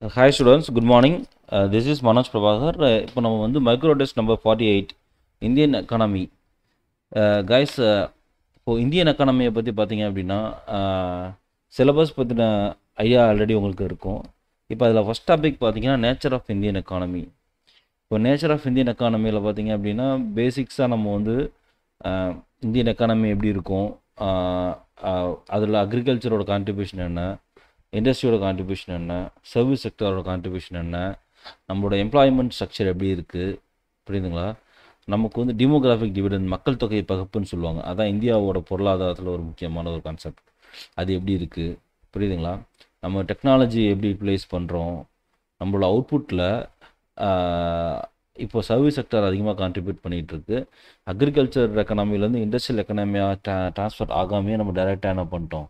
Hi students, good morning. This is Manoj Prabhakar. இப்போ நம்ம வந்து micro test number 48 Indian economy. Guys, இப்போ Indian எக்கானமியை பற்றி பார்த்தீங்க அப்படின்னா சிலபஸ் பற்றின ஐடியா ஆல்ரெடி உங்களுக்கு இருக்கும். இப்போ அதில் ஃபஸ்ட் டாபிக் பார்த்தீங்கன்னா நேச்சர் ஆஃப் இந்தியன் எக்கானமி. இப்போ நேச்சர் ஆஃப் இந்தியன் எக்கானமியில் பார்த்தீங்க அப்படின்னா பேசிக்ஸாக நம்ம வந்து இந்தியன் எக்கானமி எப்படி இருக்கும், அதில் அக்ரிகல்ச்சரோட கான்ட்ரிபியூஷன் என்ன, இண்டஸ்ட்ரியோட கான்ட்ரிபியூஷன் என்ன, சர்வீஸ் செக்டரோட கான்ட்ரிபியூஷன் என்ன, நம்மளோட எம்ப்ளாய்மெண்ட் ஸ்ட்ரக்சர் எப்படி இருக்குது, புரியுதுங்களா? நமக்கு வந்து டிமோகிராஃபிக் டிவிடெண்ட், மக்கள் தொகை பகுப்புன்னு சொல்லுவாங்க. அதான் இந்தியாவோட பொருளாதாரத்தில் ஒரு முக்கியமான ஒரு கான்செப்ட். அது எப்படி இருக்குது, புரியுதுங்களா? நம்ம டெக்னாலஜி எப்படி யூட்டிலைஸ் பண்ணுறோம், நம்மளோட அவுட்புட்டில் இப்போ சர்வீஸ் செக்டர் அதிகமாக கான்ட்ரிபியூட் பண்ணிகிட்ருக்கு. அக்ரிகல்ச்சர் எக்கனாமிலேருந்து இண்டஸ்ட்ரியல் எக்கனாமியாக ட்ரான்ஸ்ஃபர் ஆகாமே நம்ம டைரெக்டாக என்ன பண்ணிட்டோம்,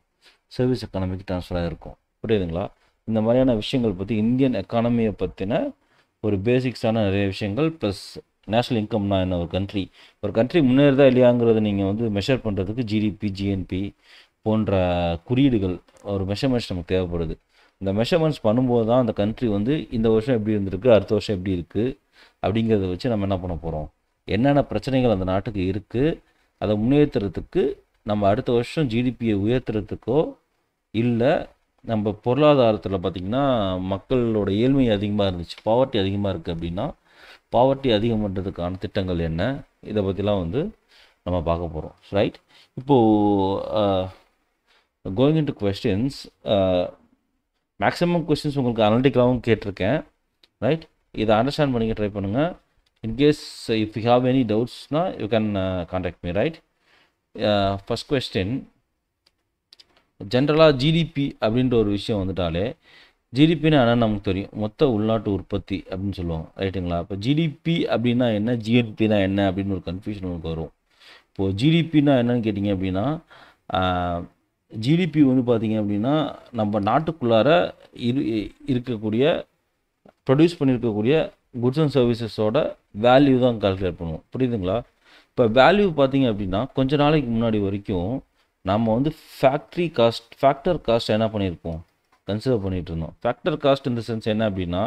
சர்வீஸ் எக்கானமிக்கு ட்ரான்ஸ்ஃபர் ஆகிருக்கும். புரியுதுங்களா? இந்த மாதிரியான விஷயங்கள் பற்றி இந்தியன் எக்கானமியை பற்றின ஒரு பேசிக்ஸான நிறைய விஷயங்கள், ப்ளஸ் நேஷ்னல் இன்கம்னா என்ன, ஒரு கண்ட்ரி முன்னேறுதா இல்லையாங்கிறத நீங்கள் வந்து மெஷர் பண்ணுறதுக்கு ஜிடிபி, ஜிஎன்பி போன்ற குறியீடுகள், ஒரு மெஷர்மெண்ட்ஸ் நமக்கு தேவைப்படுது. இந்த மெஷர்மெண்ட்ஸ் பண்ணும்போது தான் அந்த கண்ட்ரி வந்து இந்த வருஷம் எப்படி இருந்திருக்கு, அடுத்த வருஷம் எப்படி இருக்குது அப்படிங்கிறத வச்சு நம்ம என்ன பண்ண போகிறோம், என்னென்ன பிரச்சனைகள் அந்த நாட்டுக்கு இருக்குது, அதை முன்னேற்றுறதுக்கு நம்ம அடுத்த வருஷம் ஜிடிபியை உயர்த்துறதுக்கோ, இல்லை நம்ம பொருளாதாரத்தில் பார்த்திங்கன்னா மக்களோட ஏழ்மை அதிகமாக இருந்துச்சு, பாவர்ட்டி அதிகமாக இருக்குது அப்படின்னா பாவர்ட்டி அதிகம் பண்ணுறதுக்கான திட்டங்கள் என்ன, இதை பற்றிலாம் வந்து நம்ம பார்க்க போகிறோம். ரைட்? இப்போது going into questions, maximum questions உங்களுக்கு அனலிட்டிக்கலாகவும் கேட்டிருக்கேன். ரைட்? இதை அண்டர்ஸ்டாண்ட் பண்ணிக்க ட்ரை பண்ணுங்கள். In case if you have any டவுட்ஸ்னால் you can contact me. Right? First question, ஜென்ரலாக ஜிடிபி அப்படின்ற ஒரு விஷயம் வந்துட்டாலே, ஜிடிபின்னு ஆனால் நமக்கு தெரியும், மொத்த உள்நாட்டு உற்பத்தி அப்படின்னு சொல்லுவாங்க. ரைட்டுங்களா? இப்போ ஜிடிபி அப்படின்னா என்ன, ஜிஎன்பினா என்ன அப்படின்னு ஒரு கன்ஃபியூஷன் உங்களுக்கு வரும். இப்போது ஜிடிபின்னா என்னன்னு கேட்டிங்க அப்படின்னா, ஜிடிபி வந்து பார்த்திங்க அப்படின்னா நம்ம நாட்டுக்குள்ளார இருக்கக்கூடிய ப்ரொடியூஸ் பண்ணியிருக்கக்கூடிய குட்ஸ் அண்ட் சர்வீசஸோட வேல்யூ தான் கால்குலேட் பண்ணுவோம். புரியுதுங்களா? இப்போ வேல்யூ பார்த்திங்க அப்படின்னா கொஞ்ச நாளைக்கு முன்னாடி வரைக்கும் நம்ம வந்து ஃபேக்டர் காஸ்ட் என்ன பண்ணியிருப்போம், கன்சிடர் பண்ணிகிட்டு இருந்தோம். ஃபேக்டர் காஸ்ட் இந்த சென்ஸ் என்ன அப்படின்னா,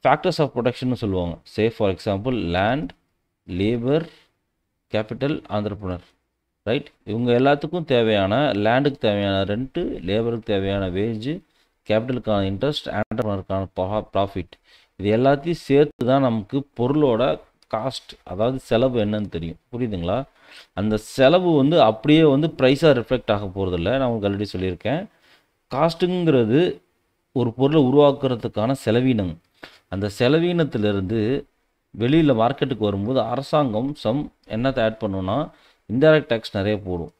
ஃபேக்டர்ஸ் ஆஃப் ப்ரொடக்ஷன் சொல்லுவாங்க. For example land, labour, capital, entrepreneur. Right? இவங்க எல்லாத்துக்கும் தேவையான, லேண்டுக்கு தேவையான ரெண்ட்டு, லேபருக்கு தேவையான வேஜ், கேபிட்டலுக்கான இன்ட்ரெஸ்ட், ஆண்டர்ப்ரனருக்கான ப்ராஃபிட், இது எல்லாத்தையும் சேர்த்து தான் நமக்கு பொருளோட காஸ்ட், அதாவது செலவு என்னன்னு தெரியும். புரியுதுங்களா? அந்த செலவு வந்து அப்படியே வந்து ப்ரைஸாக ரிஃப்ளெக்ட் ஆக போகிறதில்ல. நான் உங்களுக்கு ஆல்ரெடி சொல்லியிருக்கேன். காஸ்ட்டுங்கிறது ஒரு பொருளை உருவாக்குறதுக்கான செலவீனம். அந்த செலவீனத்திலிருந்து வெளியில் மார்க்கெட்டுக்கு வரும்போது அரசாங்கம் என்னத்தை ஆட் பண்ணுன்னா, இன்டைரக்ட் டேக்ஸ் நிறைய போடும்.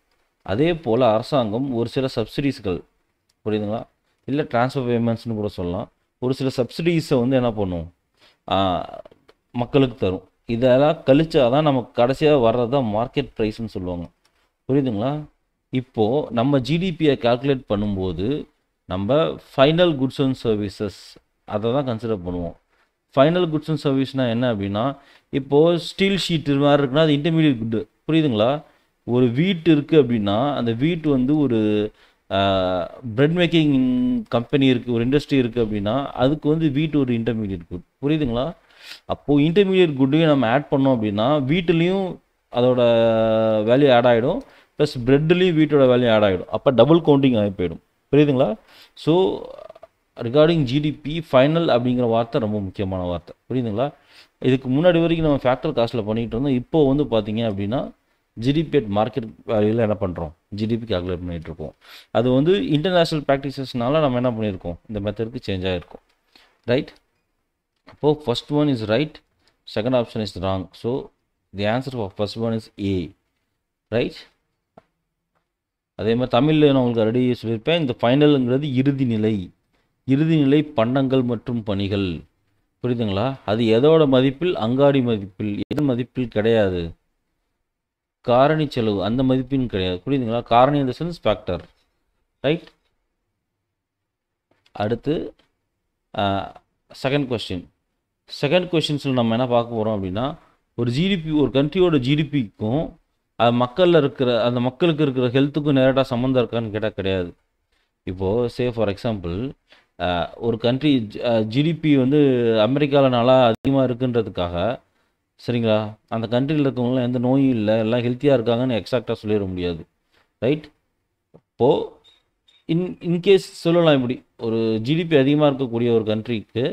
அதே போல் அரசாங்கம் ஒரு சில சப்சிடிஸ்கள், புரியுதுங்களா, இல்லை ட்ரான்ஸ்ஃபர் பேமெண்ட்ஸ்னு கூட சொல்லலாம், ஒரு சில சப்சிடிஸை வந்து என்ன பண்ணும், மக்களுக்கு தரும். இதெல்லாம் கழிச்சா தான் நமக்கு கடைசியாக வர்றது தான் மார்க்கெட் ப்ரைஸ்ன்னு சொல்லுவாங்க. புரியுதுங்களா? இப்போது நம்ம ஜிடிபியை கால்குலேட் பண்ணும்போது நம்ம ஃபைனல் குட்ஸ் அண்ட் சர்வீசஸ் அதை தான் கன்சிடர் பண்ணுவோம். ஃபைனல் குட்ஸ் அண்ட் சர்வீஸ்னால் என்ன அப்படின்னா, இப்போது ஸ்டீல் ஷீட் மாதிரி இருக்குன்னா அது இன்டர்மீடியட் குட்டு. புரியுதுங்களா? ஒரு வீட்டு இருக்குது அப்படின்னா அந்த வீட்டு வந்து ஒரு பிரெட் மேக்கிங் கம்பெனி இருக்குது, ஒரு இண்டஸ்ட்ரி இருக்குது அப்படின்னா அதுக்கு வந்து வீட்டு ஒரு இன்டர்மீடியட் குட். புரியுதுங்களா? அப்போது இன்டர்மீடியட் குட்டையும் நம்ம ஆட் பண்ணோம் அப்படின்னா வீட்டுலேயும் அதோட வேல்யூ ஆட் ஆகிடும், ப்ளஸ் ப்ரெட்லேயும் வீட்டோட வேல்யூ ஆட் ஆகிடும். அப்போ டபுள் கவுண்டிங் ஆகி போயிடும். புரியுதுங்களா? ஸோ ரிகார்டிங் ஜிடிபி, ஃபைனல் அப்படிங்கிற வார்த்தை ரொம்ப முக்கியமான வார்த்தை. புரியுதுங்களா? இதுக்கு முன்னாடி வரைக்கும் நம்ம ஃபேக்டர் காஸ்ட்டில் பண்ணிகிட்டு இருந்தோம். இப்போது வந்து பார்த்தீங்க அப்படின்னா ஜிடிபி அட் மார்க்கெட் வேல்யூவில் என்ன பண்ணுறோம், ஜிடிபி கால்குலேட் பண்ணிகிட்ருக்கோம். அது வந்து இன்டர்நேஷ்னல் ப்ராக்டிசஸ்னால நம்ம என்ன பண்ணியிருக்கோம், இந்த மெத்தடுக்கு சேஞ்ச் ஆகிருக்கும். ரைட்? அப்போது first one is right, second option is wrong. So the answer for first one is a. Right? அதே மாதிரி தமிழில் நான் உங்களுக்கு ஆல்ரெடி சொல்லியிருப்பேன், இந்த ஃபைனலுங்கிறது இறுதிநிலை பண்டங்கள் மற்றும் பணிகள். புரியுதுங்களா? அது எதோட மதிப்பில், அங்காடி மதிப்பில், எதன் மதிப்பில் கிடையாது, காரணி செலவு அந்த மதிப்பின் கிடையாது. புரியுதுங்களா? காரணி இந்த சென்ஸ் ஃபேக்டர். ரைட்? அடுத்து செகண்ட் கொஸ்டின்ஸில் நம்ம என்ன பார்க்க போகிறோம் அப்படின்னா, ஒரு ஜிடிபி, ஒரு கண்ட்ரியோட ஜிடிபிக்கும் அந்த மக்களுக்கு இருக்கிற ஹெல்த்துக்கும் நேரடாக சம்மந்தம் இருக்கான்னு கேட்டால் கிடையாது. இப்போது ஃபார் எக்ஸாம்பிள் ஒரு கண்ட்ரி ஜிடிபி வந்து அமெரிக்காவில் நல்லா அதிகமாக இருக்குன்றதுக்காக சரிங்களா, அந்த கண்ட்ரியில் இருக்கவங்களாம் எந்த நோயும் இல்லை, எல்லாம் ஹெல்த்தியாக இருக்காங்கன்னு எக்ஸாக்டாக சொல்லிட முடியாது. ரைட்? இப்போது இன்கேஸ் சொல்லலாம் இப்படி, ஒரு ஜிடிபி அதிகமாக இருக்கக்கூடிய ஒரு கண்ட்ரிக்கு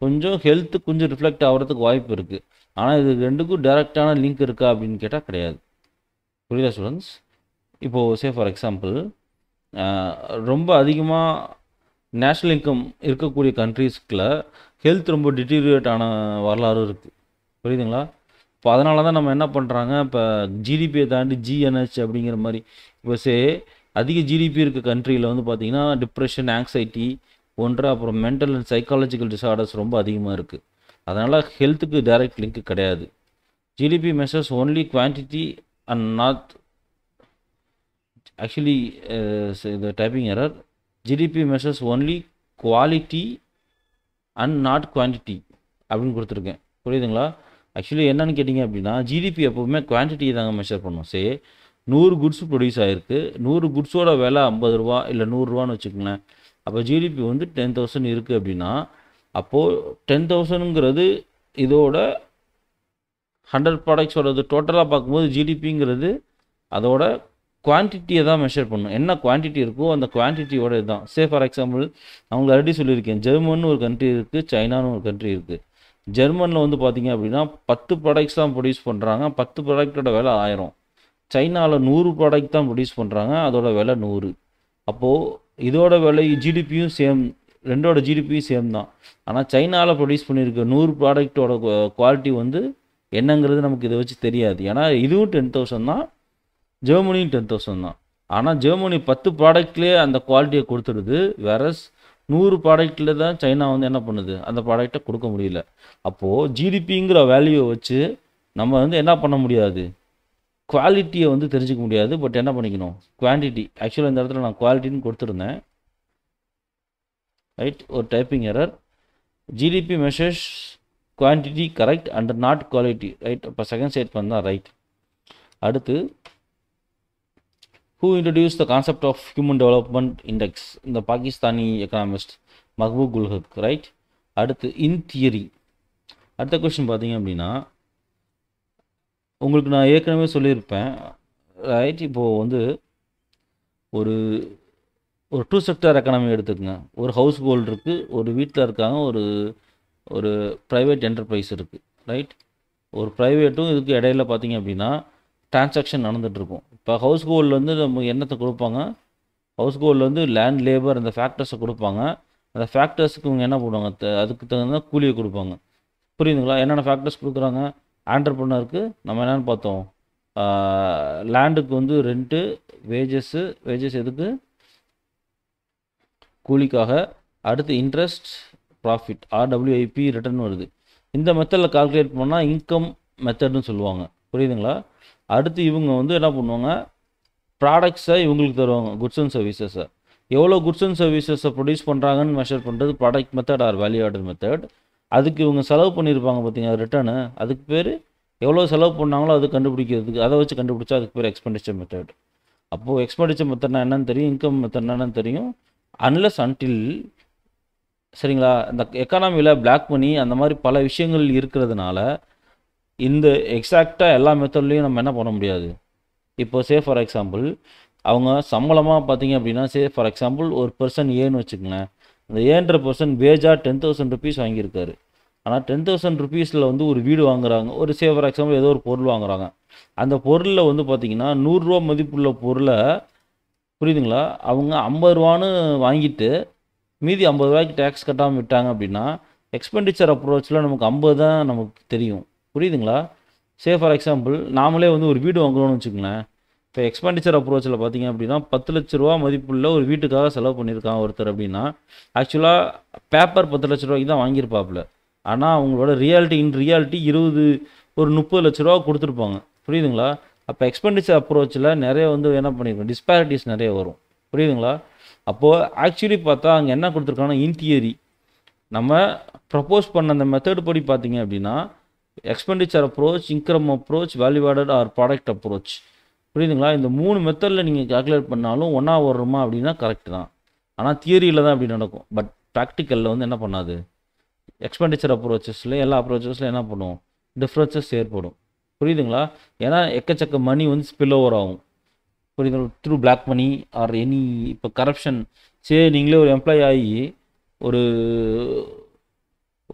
கொஞ்சம் ஹெல்த்து கொஞ்சம் ரிஃப்ளெக்ட் ஆகிறதுக்கு வாய்ப்பு இருக்குது. ஆனால் இது ரெண்டுக்கும் டைரெக்டான லிங்க் இருக்கா அப்படின்னு கேட்டால் கிடையாது. புரியுதா ஸ்டூடெண்ட்ஸ்? இப்போது ஃபார் எக்ஸாம்பிள் ரொம்ப அதிகமாக நேஷ்னல் இன்கம் இருக்கக்கூடிய கண்ட்ரீஸ்க்குள்ள ஹெல்த் ரொம்ப டிட்டீரியேட் ஆன வரலாறு இருக்குது. புரியுதுங்களா? இப்போ அதனால தான் நம்ம என்ன பண்ணுறாங்க, இப்போ ஜிடிபியை தாண்டி ஜிஎன்ஹெச் அப்படிங்கிற மாதிரி இப்போ அதிக ஜிடிபி இருக்க கண்ட்ரியில் வந்து பார்த்திங்கன்னா டிப்ரெஷன், ஆங்ஸைட்டி போன்ற அப்புறம் மென்டல் அண்ட் சைக்காலஜிக்கல் டிஸார்டர்ஸ் ரொம்ப அதிகமாக இருக்குது. அதனால் ஹெல்த்துக்கு டைரக்ட் லிங்க் கிடையாது. GDP measures only quantity and not actually the typing error. GDP measures only quality and not quantity அப்படின்னு கொடுத்துருக்கேன். புரியுதுங்களா? ஆக்சுவலி என்னன்னு கேட்டிங்க அப்படின்னா ஜிடிபி எப்போவுமே குவான்டிட்டியை தாங்க மெஷர் பண்ணும். 100 குட்ஸ் ப்ரொடியூஸ் ஆகிருக்கு, 100 குட்ஸோட விலை 50 ரூபா இல்லை 100 ரூபான்னு வச்சுக்கோங்களேன். அப்போ ஜிடிபி வந்து 10,000 இருக்குது அப்படின்னா அப்போது 10,000ங்கிறது இதோட 100 ப்ராடக்ட்ஸோடது டோட்டலாக பார்க்கும்போது ஜிடிபிங்கிறது அதோட குவான்டிட்டியை தான் மெஷர் பண்ணும். என்ன குவான்டிட்டி இருக்கோ அந்த குவான்டிட்டியோட இதுதான். ஃபார் எக்ஸாம்பிள் அவங்களுக்கு ஆல்ரெடி சொல்லியிருக்கேன், ஜெர்மன் ஒரு கண்ட்ரி இருக்குது, சைனான்னு ஒரு கண்ட்ரி இருக்குது. ஜெர்மனில் வந்து பார்த்திங்க அப்படின்னா 10 ப்ராடக்ட்ஸ் தான் ப்ரொடியூஸ் பண்ணுறாங்க, 10 ப்ராடக்டோட விலை 1000. சைனாவில் 100 ப்ராடக்ட் தான் ப்ரொடியூஸ் பண்ணுறாங்க, அதோட விலை 100. அப்போது இதோட விலை ஜிடிபியும் சேம், ரெண்டோட ஜிடிபியும் சேம் தான். ஆனால் சைனாவில் ப்ரொடியூஸ் பண்ணியிருக்க 100 ப்ராடக்டோட குவாலிட்டி வந்து என்னங்கிறது நமக்கு இதை வச்சு தெரியாது. ஏன்னா இதுவும் 10,000 தான், ஜெர்மனியும் 10,000 தான். ஆனால் ஜெர்மனி 10 ப்ராடக்ட்லேயே அந்த குவாலிட்டியை கொடுத்துடுது, வேறஸ் 100 ப்ராடக்டில் தான் சைனா வந்து என்ன பண்ணுது, அந்த ப்ராடக்டை கொடுக்க முடியல. அப்போது ஜிடிபிங்கிற வேல்யூவை வச்சு நம்ம வந்து என்ன பண்ண முடியாது, குவாலிட்டியை வந்து தெரிஞ்சுக்க முடியாது. பட் என்ன பண்ணிக்கணும், குவான்டிட்டி. ஆக்சுவலாக இந்த இடத்துல நான் குவாலிட்டின்னு கொடுத்துருந்தேன். ரைட்? ஒரு typing error. GDP measures quantity correct and not quality. Right? இப்போ செகண்ட் ஸ்டேட்மெண்ட் தான் ரைட். அடுத்து who introduced the concept of human development index? இந்த பாகிஸ்தானி எக்கனாமிஸ்ட் மஹ்பூப் உல் ஹக். ரைட்? அடுத்து இன் தியரி. அடுத்த கொஸ்டின் பார்த்தீங்க அப்படின்னா உங்களுக்கு நான் ஏற்கனவே சொல்லியிருப்பேன். ரைட்? இப்போது வந்து ஒரு 2 செக்டர் எக்கனாமி எடுத்துக்கங்க. ஒரு ஹவுஸ் ஹோல்டு இருக்குது, ஒரு வீட்டில் இருக்காங்க, ஒரு ப்ரைவேட் என்டர்பிரைஸ் இருக்குது. ரைட்? ஒரு ப்ரைவேட்டும் இதுக்கு இடையில பார்த்தீங்க அப்படின்னா டிரான்சாக்ஷன் நடந்துகிட்ருக்கும். இப்போ ஹவுஸ் ஹோல்டில் வந்து நம்ம என்னத்தை கொடுப்பாங்க, ஹவுஸ் ஹோல்டில் வந்து லேண்ட், லேபர், அந்த ஃபேக்டர்ஸை கொடுப்பாங்க. அந்த ஃபேக்டர்ஸுக்கு இவங்க என்ன பண்ணுவாங்க, அதுக்கு தகுந்த கூலியை கொடுப்பாங்க. புரியுதுங்களா? என்னென்ன ஃபேக்டர்ஸ் கொடுக்குறாங்க, ஆண்டர்ப்ரனருக்கு நம்ம என்னென்னு பார்த்தோம், லேண்டுக்கு வந்து ரெண்ட்டு, வேஜஸ் எதுக்கு, கூலிக்காக. அடுத்து இன்ட்ரெஸ்ட், ப்ராஃபிட், ஆர்டபிள்யூஐபி ரிட்டர்ன் வருது. இந்த மெத்தடில் கால்குலேட் பண்ணால் இன்கம் மெத்தட்னு சொல்லுவாங்க. புரியுதுங்களா? அடுத்து இவங்க வந்து என்ன பண்ணுவாங்க, ப்ராடக்ட்ஸை இவங்களுக்கு தருவாங்க, குட்ஸ் அண்ட் சர்வீசஸை. எவ்வளோ குட்ஸ் அண்ட் சர்வீசஸை ப்ரொடியூஸ் பண்ணுறாங்கன்னு மெஷர் பண்ணுறது product method or value added method. அதுக்கு இவங்க செலவு பண்ணியிருப்பாங்க பார்த்தீங்க ரிட்டர்னு, அதுக்கு பேர் எவ்வளோ செலவு பண்ணாங்களோ அது கண்டுபிடிக்கிறதுக்கு, அதை வச்சு கண்டுபிடிச்சா அதுக்கு பேர் எக்ஸ்பெண்டிச்சர் மெத்தட். அப்போது எக்ஸ்பெண்டிச்சர் மெத்தட்னா என்னன்னு தெரியும், இன்கம் மெத்தட்னா என்னன்னு தெரியும். அன்லெஸ் அன்டில் சரிங்களா, இந்த எக்கானமியில் பிளாக் மணி அந்த மாதிரி பல விஷயங்கள் இருக்கிறதுனால இந்த எக்ஸாக்டாக எல்லா மெத்தட்லேயும் நம்ம என்ன பண்ண முடியாது. இப்போ ஃபார் எக்ஸாம்பிள் அவங்க சம்பளமாக பார்த்தீங்க அப்படின்னா ஃபார் எக்ஸாம்பிள் ஒரு பர்சன் ஏன்னு வச்சுக்கோங்களேன். அந்த ஏன்ற பர்சன் வேஜாக 10,000 ருபீஸ் வாங்கியிருக்காரு. ஆனால் 10,000 ருபீஸில் வந்து ஒரு வீடு வாங்குறாங்க, ஒரு ஃபார் எக்ஸாம்பிள் ஏதோ ஒரு பொருள் வாங்குறாங்க. அந்த பொருளில் வந்து பார்த்திங்கன்னா 100 ரூபா மதிப்புள்ள பொருளை, புரியுதுங்களா, அவங்க 50 ரூபான்னு வாங்கிட்டு மீதி 50 ரூபாய்க்கு டேக்ஸ் கட்டாமல் விட்டாங்க அப்படின்னா எக்ஸ்பெண்டிச்சர் அப்ரோச்சில் நமக்கு 50 தான் நமக்கு தெரியும். புரியுதுங்களா? ஃபார் எக்ஸாம்பிள் நாமளே வந்து ஒரு வீடு வாங்குறோம்னு வச்சுக்கோங்களேன். இப்போ எக்ஸ்பெண்டிச்சர் அப்ரோச்சில் பார்த்தீங்க அப்படின்னா 10 லட்ச ரூபா மதிப்புள்ள ஒரு வீட்டுக்காக செலவு பண்ணியிருக்காங்க ஒருத்தர் அப்படின்னா ஆக்சுவலாக பேப்பர் 10 லட்ச ரூபாய்க்கு தான் வாங்கியிருப்பாப்புல. ஆனால் அவங்களோட ரியாலிட்டி ஒரு 30 லட்ச ரூபா கொடுத்துருப்பாங்க. புரியுதுங்களா? அப்போ எக்ஸ்பெண்டிச்சர் அப்ரோச்சில் நிறைய வந்து என்ன பண்ணியிருக்கோம், டிஸ்பேரிட்டிஸ் நிறைய வரும். புரியுதுங்களா? அப்போது ஆக்சுவலி பார்த்தா அங்கே என்ன கொடுத்துருக்காங்கன்னா இன் தியரி நம்ம ப்ரப்போஸ் பண்ண அந்த மெத்தட் படி பார்த்தீங்க அப்படின்னா expenditure approach, income approach, value added or product approach. புரியுதுங்களா? இந்த 3 மெத்தடில் நீங்கள் கால்குலேட் பண்ணாலும் ஒன்றா வருமா அப்படின்னா கரெக்ட் தான். ஆனால் தியரியில் தான் அப்படி நடக்கும். பட் ப்ராக்டிக்கலில் வந்து என்ன பண்ணாது, எக்ஸ்பெண்டிச்சர் அப்ரோச்சஸில் எல்லா அப்ரோச்சஸில் என்ன பண்ணும், டிஃப்ரென்சஸ் ஏற்படும். புரியுதுங்களா? ஏன்னா எக்கச்சக்க மணி வந்து ஸ்பில் ஓவர் ஆகும். புரியுதுங்களா? Through black money or any, இப்போ கரப்ஷன். சரி, நீங்களே ஒரு எம்ப்ளாயி ஆகி ஒரு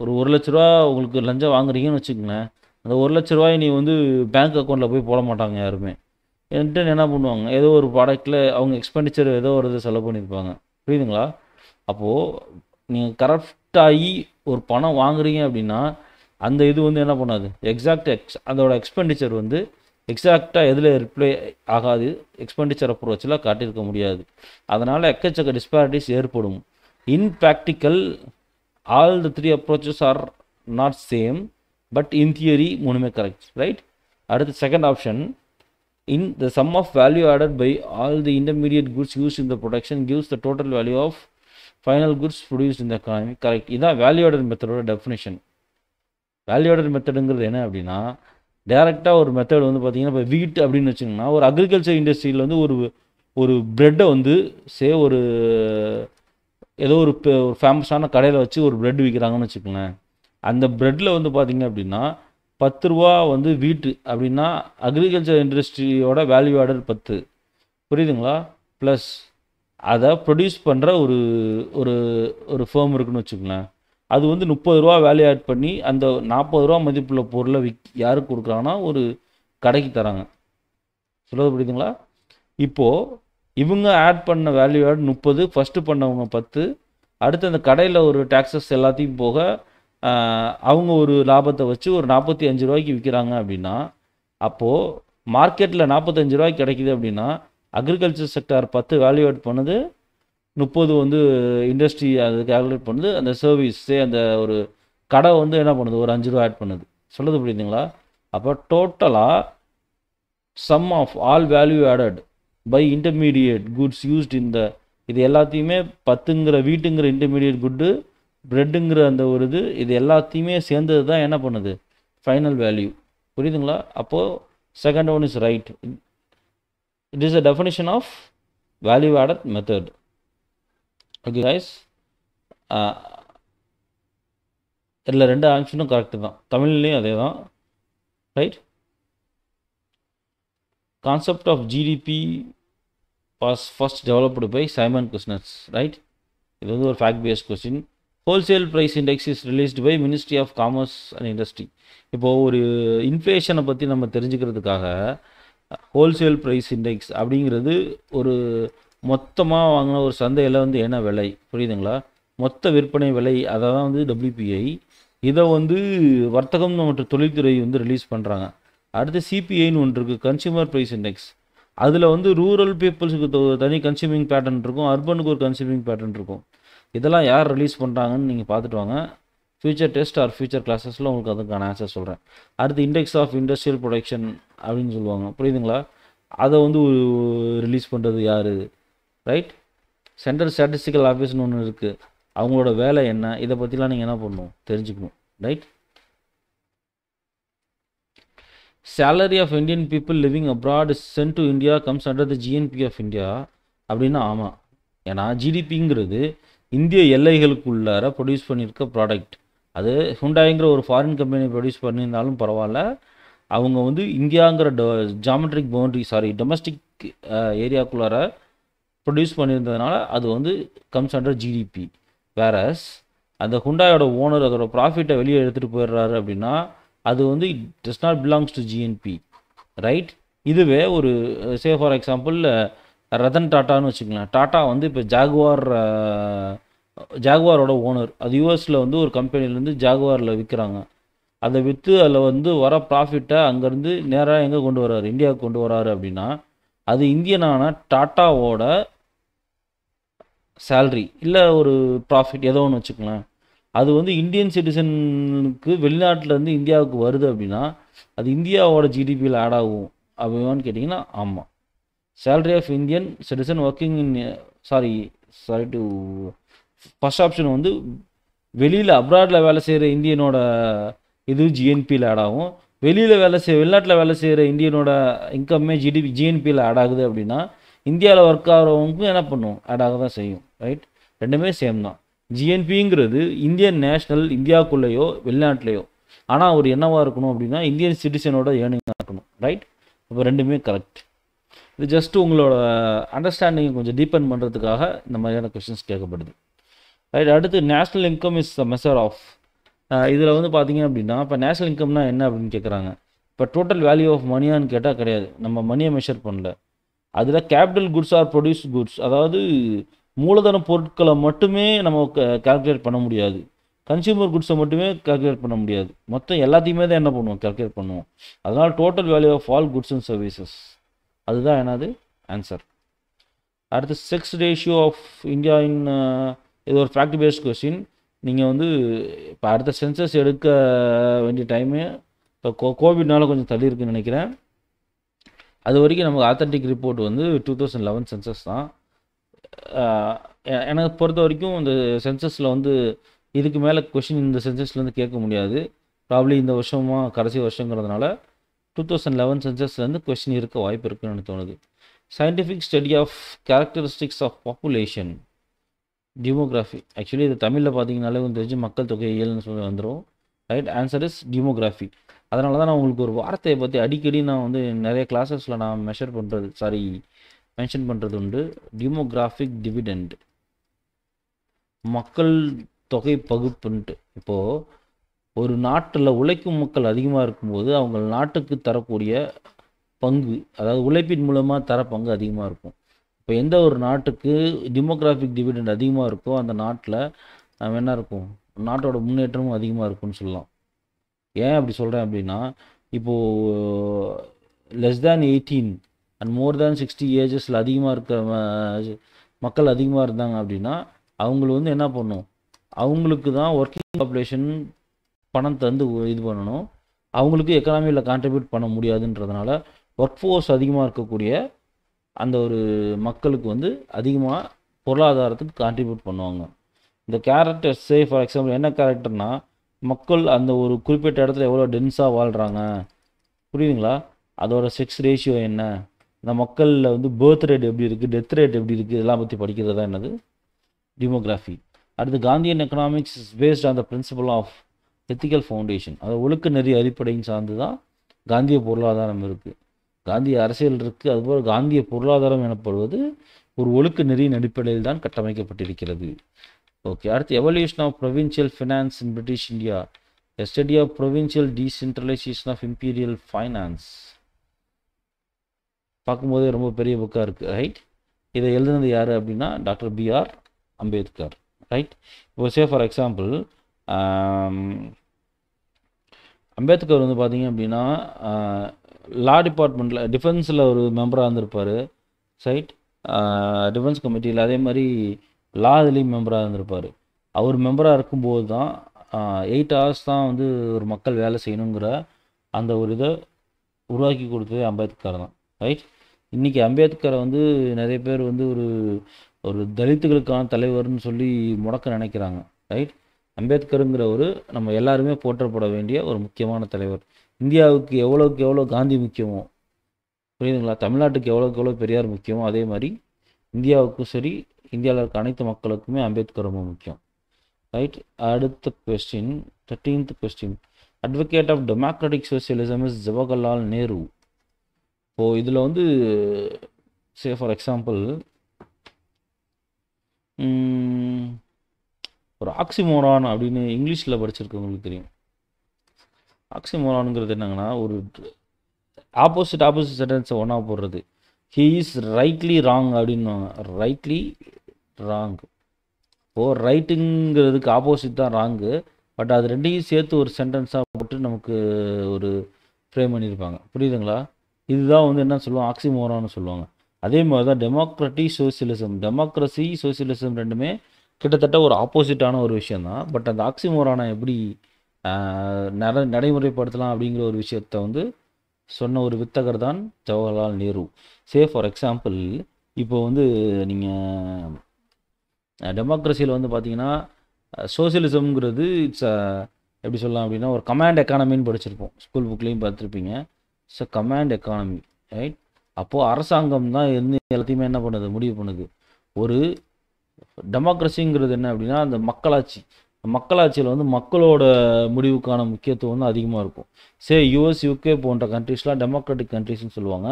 ஒரு 1,00,000 ரூபா உங்களுக்கு லஞ்சம் வாங்குறீங்கன்னு வச்சுக்கோங்களேன். அந்த 1,00,000 ரூபாய் நீ வந்து பேங்க் அக்கௌண்ட்டில் போய் போட மாட்டாங்க யாருமே. என்கிட்ட என்ன பண்ணுவாங்க, ஏதோ ஒரு ப்ராடக்ட்டில் அவங்க எக்ஸ்பெண்டிச்சர் ஏதோ ஒரு இது செலவு பண்ணியிருப்பாங்க. புரியுதுங்களா? அப்போது நீங்கள் கரப்ட் ஆகி ஒரு பணம் வாங்குறீங்க அப்படின்னா அந்த இது வந்து என்ன பண்ணாது, அதோட எக்ஸ்பெண்டிச்சர் வந்து எக்ஸாக்டாக எதில் ரிப்ளை ஆகாது, எக்ஸ்பெண்டிச்சர் அப்ரோச்சில் காட்டியிருக்க முடியாது. அதனால் எக்கச்சக்க டிஸ்பாரிட்டிஸ் ஏற்படும். In practical all the 3 approaches are not same, but in theory மூணுமே கரெக்ட், ரைட்? அடுத்து second option, in the sum of value added by all the intermediate goods use in the production gives the total value of final goods produced in the economy. Correct. இதான் value added மெத்தடோட definition. Value added மெத்தடுங்கிறது என்ன அப்படின்னா, டேரெக்டாக ஒரு method வந்து பார்த்தீங்கன்னா, இப்போ வீட் அப்படின்னு வச்சுங்கன்னா, ஒரு அக்ரிகல்ச்சர் இண்டஸ்ட்ரியில் வந்து ஒரு ப்ரெட்டை வந்து ஒரு ஏதோ ஒரு ஃபேமஸான கடையில் வச்சு ஒரு ப்ரெட் விற்கிறாங்கன்னு வச்சுக்கோங்களேன். அந்த ப்ரெட்டில் வந்து பார்த்தீங்க அப்படின்னா 10 ரூபா வந்து வீட்டு அப்படின்னா அக்ரிகல்ச்சர் இண்டஸ்ட்ரியோட வேல்யூ ஆடட் 10. புரியுதுங்களா? ப்ளஸ் அதை ப்ரொடியூஸ் பண்ணுற ஒரு ஒரு ஒரு ஃபேம் இருக்குன்னு வச்சுக்கோங்களேன். அது வந்து 30 ரூபா வேல்யூ ஆட் பண்ணி அந்த 40 ரூபா மதிப்புள்ள பொருளை யாருக்கு கொடுக்குறாங்கன்னா ஒரு கடைக்கு தராங்க. சொல்கிறது புரியுதுங்களா? இப்போது இவங்க ஆட் பண்ண வேல்யூ ஆட் 30, ஃபஸ்ட்டு பண்ணவங்க 10, அடுத்து அந்த கடையில் ஒரு டாக்ஸஸ் எல்லாத்தையும் போக அவங்க ஒரு லாபத்தை வச்சு ஒரு 45 ரூபாய்க்கு விற்கிறாங்க அப்படின்னா, அப்போது மார்க்கெட்டில் 45 ரூபாய்க்கு கிடைக்கிது அப்படின்னா அக்ரிகல்ச்சர் செக்டார் 10 வேல்யூ ஆட் பண்ணுது, 30 வந்து இண்டஸ்ட்ரி அது கால்குலேட் பண்ணுது, அந்த சர்வீஸே அந்த ஒரு கடை வந்து என்ன பண்ணுது, ஒரு 5 ரூபா ஆட் பண்ணுது. சொல்கிறது புரியுதுங்களா? அப்போ டோட்டலாக sum of all value added by intermediate goods used in the, இது எல்லாத்தையுமே 10ங்கிற வீட்டுங்கிற இன்டர்மீடியட் குட்டு, ப்ரெட்டுங்கிற அந்த ஒரு இது எல்லாத்தையுமே சேர்ந்தது தான் என்ன பண்ணுது, ஃபைனல் வேல்யூ. புரியுதுங்களா? அப்போது second one is right. It is a definition of value added method. Okay guys, இதில் 2 ஆப்ஷனும் கரெக்டு தான், தமிழ்லேயும் அதே தான், right? Concept of GDP was first developed by Simon Kuznets, right? இது வந்து ஒரு fact based question. Wholesale price index is released by Ministry of Commerce and Industry. இப்போது ஒரு இன்ஃப்ளேஷனை பற்றி நம்ம தெரிஞ்சுக்கிறதுக்காக ஹோல்சேல் ப்ரைஸ் இண்டெக்ஸ் அப்படிங்கிறது ஒரு மொத்தமாக வாங்கின ஒரு சந்தையில் வந்து என்ன விலை, புரியுதுங்களா? மொத்த விற்பனை விலை, அதை தான் வந்து WPI. இதை வந்து வர்த்தகம் மற்றும் தொழில்துறை வந்து ரிலீஸ் பண்ணுறாங்க. அடுத்து சிபிஐன்னு ஒன்று இருக்குது, கன்சியூமர் ப்ரைஸ் இண்டெக்ஸ். அதில் வந்து ரூரல் பீப்புள்ஸுக்கு தனி கன்சியூமிங் பேட்டர்ன் இருக்கும், அர்பனுக்கு ஒரு கன்சியூமிங் பேட்டர்ன் இருக்கும். இதெல்லாம் யார் ரிலீஸ் பண்ணுறாங்கன்னு நீங்கள் பார்த்துட்டு வாங்க. ஃபியூச்சர் டெஸ்ட் ஆர் ஃபியூச்சர் கிளாஸஸில் உங்களுக்கு அதுக்கான ஆன்சர் சொல்கிறேன். அடுத்து இண்டெக்ஸ் ஆஃப் இண்டஸ்ட்ரியல் ப்ரொடக்ஷன் அப்படின்னு சொல்லுவாங்க, புரியுதுங்களா? அதை வந்து ரிலீஸ் பண்ணுறது யார், ரைட்? சென்ட்ரல் ஸ்டாட்டிஸ்டிக்கல் ஆஃபீஸ்னு ஒன்று இருக்குது, அவங்களோட வேலை என்ன, இதை பற்றிலாம் நீங்கள் என்ன பண்ணணும், தெரிஞ்சுக்கணும், right? salary of Indian people living abroad is sent to India comes under the GNP of India அப்படின்னா ஆமாம். ஏன்னா ஜிடிபிங்கிறது இந்திய எல்லைகளுக்குள்ளார ப்ரொடியூஸ் பண்ணியிருக்க ப்ராடக்ட். அது ஹுண்டாய்ங்கிற ஒரு ஃபாரின் கம்பெனி ப்ரொடியூஸ் பண்ணியிருந்தாலும் பரவாயில்ல, அவங்க வந்து இந்தியாங்கிற ஜாமெட்ரிக் பவுண்டரி டொமஸ்டிக் ஏரியாக்குள்ளார ப்ரொடியூஸ் பண்ணியிருந்ததுனால அது வந்து கம்ஸ் அண்டர் ஜிடிபி. வேறஸ் அந்த ஹுண்டாயோட ஓனர் அதோட ப்ராஃபிட்டை வெளியே எடுத்துகிட்டு போயிடுறாரு அப்படின்னா அது வந்து it does not belongs to GNB, right? இதுவே ஒரு சே ஃபார் எக்ஸாம்பிள் ரத்தன் டாட்டான்னு வச்சுக்கலாம். டாட்டா வந்து இப்போ ஜாகுவாரோட ஓனர், அது யூஎஸில் வந்து ஒரு கம்பெனிலேருந்து ஜாகுவாரில் விற்கிறாங்க. அதை விற்று அதில் வந்து வர ப்ராஃபிட்டை அங்கேருந்து நேராக எங்கே கொண்டு வர்றாரு, இந்தியாவுக்கு கொண்டு வராரு அப்படின்னா அது இந்தியனான டாட்டாவோட சேல்ரி இல்லை ஒரு ப்ராஃபிட் ஏதோ ஒன்று வச்சுக்கலாம். அது வந்து இந்தியன் சிட்டிசனுக்கு வெளிநாட்டிலேருந்து இந்தியாவுக்கு வருது அப்படின்னா அது இந்தியாவோட ஜிடிபியில் ஆட் ஆகும் அப்படிவான்னு கேட்டிங்கன்னா ஆமாம். Salary of Indian citizen working in to first option வந்து வெளியில் அப்ராடில் வேலை செய்கிற இந்தியனோட இது ஜிஎன்பியில் ஆட் ஆகும். வெளிநாட்டில் வேலை செய்கிற இந்தியனோட இன்கம்மே ஜிஎன்பியில் ஆட் ஆகுது அப்படின்னா இந்தியாவில் ஒர்க் ஆகிறவங்களுக்கும் என்ன பண்ணும், ஆட் ஆக தான் செய்யும், ரைட்? ரெண்டுமே சேம் தான். ஜிஎன்பிங்கிறது இந்தியன் நேஷ்னல், இந்தியாவுக்குள்ளேயோ வெளிநாட்டிலையோ, ஆனால் அவர் என்னவாக இருக்கணும் அப்படின்னா இந்தியன் சிட்டிசனோட ஏர்னிங்காக இருக்கணும். ரைட்? இப்போ ரெண்டுமே கரெக்ட். இது ஜஸ்ட் உங்களோட அண்டர்ஸ்டாண்டிங் கொஞ்சம் டீப்பன் பண்ணுறதுக்காக இந்த மாதிரியான கொஸ்டின்ஸ் கேட்கப்படுது. ரைட்? அடுத்து national income is the measure of. இதில் வந்து பார்த்தீங்க அப்படின்னா இப்போ நேஷ்னல் இன்கம்னா என்ன அப்படின்னு கேட்குறாங்க. இப்போ டோட்டல் வேல்யூ ஆஃப் மணியான்னு கேட்டால் கிடையாது, நம்ம மணியை மெஷர் பண்ணல. அதில் capital goods or produce goods, அதாவது மூலதன பொருட்களை மட்டுமே நம்ம கால்குலேட் பண்ண முடியாது, கன்சியூமர் குட்ஸை மட்டுமே கால்குலேட் பண்ண முடியாது, மொத்தம் எல்லாத்தையுமே தான் என்ன பண்ணுவோம், கால்குலேட் பண்ணுவோம். அதனால் total value of all goods and services, அதுதான் என்னது ஆன்சர். அடுத்து sex ratio of India in, இது ஒரு ஃபேக்ட் பேஸ்ட் கொஸ்டின். நீங்கள் வந்து இப்போ அடுத்த சென்சஸ் எடுக்க வேண்டிய டைமு இப்போ கோவிட்னால கொஞ்சம் தள்ளி இருக்குன்னு நினைக்கிறேன். அது வரைக்கும் நமக்கு ஆத்தன்டிக் ரிப்போர்ட் வந்து 2011 சென்சஸ் தான். எனக்கு பொறுத்த வரைக்கும் இந்த சென்சஸில் வந்து இதுக்கு மேலே கொஷின் இந்த சென்சஸ்லேருந்து கேட்க முடியாது. ப்ராப்ளி இந்த வருஷமாக கடைசி வருஷங்கிறதுனால 2011 சென்சஸ்லேருந்து கொஷின் இருக்க வாய்ப்பு இருக்குன்னு எனக்கு தோணுது. Scientific study of characteristics of population demography. Actually இது தமிழில் பார்த்தீங்கனாலே வந்து தெரிஞ்சு மக்கள் தொகையியல்னு சொல்லி வந்துடும். ரைட்? Answer is demography. அதனால தான் நான் உங்களுக்கு ஒரு வார்த்தையை பற்றி அடிக்கடி நான் வந்து நிறைய கிளாஸஸில் நான் மென்ஷன் பண்ணுறது உண்டு. டிமோகிராஃபிக் டிவிடெண்ட், மக்கள் தொகை பகுப்புன்ட்டு. இப்போது ஒரு நாட்டில் உழைக்கும் மக்கள் அதிகமாக இருக்கும்போது அவங்க நாட்டுக்கு தரக்கூடிய பங்கு, அதாவது உழைப்பின் மூலமாக தர பங்கு அதிகமாக இருக்கும். இப்போ எந்த ஒரு நாட்டுக்கு டிமோகிராஃபிக் டிவிடெண்ட் அதிகமாக இருக்கோ அந்த நாட்டில் என்ன இருக்கும், நாட்டோட முன்னேற்றமும் அதிகமாக இருக்கும்னு சொல்லலாம். ஏன் அப்படி சொல்கிறேன் அப்படின்னா, இப்போது லெஸ் தேன் 18 அண்ட் மோர் தேன் 60 ஏஜஸில் அதிகமாக இருக்க மக்கள் அதிகமாக இருந்தாங்க அப்படின்னா அவங்கள வந்து என்ன பண்ணும், அவங்களுக்கு தான் ஒர்க்கிங் பாப்புலேஷன் பணம் தந்து இது பண்ணணும், அவங்களுக்கு எக்கனாமியில் கான்ட்ரிபியூட் பண்ண முடியாதுன்றதுனால ஒர்க் ஃபோர்ஸ் அதிகமாக இருக்கக்கூடிய அந்த ஒரு மக்களுக்கு வந்து அதிகமாக பொருளாதாரத்துக்கு கான்ட்ரிபியூட் பண்ணுவாங்க. இந்த கேரக்டர் ஃபார் எக்ஸாம்பிள் என்ன கேரக்டர்னா, மக்கள் அந்த ஒரு குறிப்பிட்ட இடத்துல எவ்வளோ டென்ஸாக வாழ்கிறாங்க, புரியுதுங்களா, அதோட செக்ஸ் ரேஷியோ என்ன, இந்த மக்களில் வந்து பர்த் ரேட் எப்படி இருக்குது, டெத் ரேட் எப்படி இருக்குது, இதெல்லாம் பற்றி படிக்கிறது தான் என்னது டிமோகிராஃபி. அடுத்து Gandhian economics is based on the principle of ethical foundation, அதை ஒழுக்க நெறி அடிப்படையும் சார்ந்து தான் காந்திய பொருளாதாரம் இருக்குது, காந்திய அரசியல் இருக்குது. அதுபோல் காந்திய பொருளாதாரம் எனப்படுவது ஒரு ஒழுக்க நெறியின் அடிப்படையில் தான் கட்டமைக்கப்பட்டிருக்கிறது. ஓகே. அடுத்து evolution of provincial finance in British India, a study of provincial decentralisation of imperial finance. பார்க்கும்போதே ரொம்ப பெரிய புக்காக இருக்குது. ரைட்? இதை எழுதுனது யார் அப்படின்னா டாக்டர் B.R. அம்பேத்கர். ரைட்? இப்போ ஃபார் எக்ஸாம்பிள் அம்பேத்கர் வந்து பார்த்தீங்க அப்படின்னா லா டிபார்ட்மெண்ட்டில் டிஃபென்ஸில் ஒரு மெம்பராக இருந்திருப்பார். ரைட்? டிஃபென்ஸ் கமிட்டியில், அதே மாதிரி லா இதுலேயும் மெம்பராக இருந்திருப்பார். அவர் மெம்பராக இருக்கும்போது தான் 8 hours தான் வந்து ஒரு மக்கள் வேலை செய்யணுங்கிற அந்த ஒரு இதை உருவாக்கி கொடுத்தது அம்பேத்கர் தான். ரைட்? இன்றைக்கி அம்பேத்கரை வந்து நிறைய பேர் வந்து ஒரு தலித்துகளுக்கான தலைவர்னு சொல்லி முடக்க நினைக்கிறாங்க. ரைட்? அம்பேத்கருங்கிற ஒரு நம்ம எல்லாருமே போற்றப்பட வேண்டிய ஒரு முக்கியமான தலைவர். இந்தியாவுக்கு எவ்வளோக்கு எவ்வளோ காந்தி முக்கியமோ, புரியுதுங்களா, தமிழ்நாட்டுக்கு எவ்வளோக்கு எவ்வளோ பெரியார் முக்கியமோ, அதே மாதிரி இந்தியாவுக்கும் சரி, இந்தியாவில் இருக்க அனைத்து மக்களுக்குமே அம்பேத்கர் ரொம்ப முக்கியம். ரைட்? அடுத்த question, 13th question. Advocate of democratic socialism is Jawaharlal Nehru. இப்போது இதில் வந்து ஃபார் எக்ஸாம்பிள் ஒரு ஆக்சிமோரான் அப்படின்னு இங்கிலீஷில் படிச்சிருக்கவங்களுக்கு தெரியும். ஆக்சிமோரானுங்கிறது என்னங்கன்னா, ஒரு ஆப்போசிட் சென்டென்ஸை ஒன்றா போடுறது. ஹீ இஸ் ரைட்லி ராங் அப்படின்வாங்க. Rightly wrong. இப்போது ரைட்டுங்கிறதுக்கு ஆப்போசிட் தான் ராங்கு, பட் அது ரெண்டையும் சேர்த்து ஒரு சென்டென்ஸாக போட்டு நமக்கு ஒரு ஃப்ரேம் பண்ணியிருப்பாங்க. புரியுதுங்களா? இதுதான் வந்து என்ன சொல்லுவோம், ஆக்சிமோரான்னு சொல்லுவாங்க. அதே மாதிரி தான் டெமோக்ராட்டிக் சோசியலிசம், டெமோக்ரஸி சோசியலிசம் ரெண்டுமே கிட்டத்தட்ட ஒரு ஆப்போசிட்டான ஒரு விஷயந்தான். பட் அந்த ஆக்சிமோரானை எப்படி நடைமுறைப்படுத்தலாம் அப்படிங்கிற ஒரு விஷயத்த வந்து சொன்ன ஒரு வித்தகர் தான் ஜவஹர்லால் நேரு. ஃபார் எக்ஸாம்பிள் இப்போ வந்து நீங்கள் டெமோக்ரஸியில் வந்து பார்த்தீங்கன்னா சோசியலிசம்ங்கிறது இட்ஸ் எப்படி சொல்லலாம் அப்படின்னா ஒரு கமாண்ட் எக்கானமின்னு படிச்சிருப்போம், ஸ்கூல் புக்லேயும் பார்த்துருப்பீங்க. Command economy. ரைட்? அப்போது அரசாங்கம் தான் எல்லாத்தையுமே என்ன பண்ணுது, முடிவு பண்ணுது. ஒரு டெமோக்ரஸிங்கிறது என்ன அப்படின்னா அந்த மக்களாட்சி. மக்களாட்சியில் வந்து மக்களோட முடிவுக்கான முக்கியத்துவம் வந்து அதிகமாக இருக்கும். யூஎஸ் யூகே போன்ற கண்ட்ரீஸ்லாம் டெமோக்ராட்டிக் கண்ட்ரீஸ்னு சொல்லுவாங்க.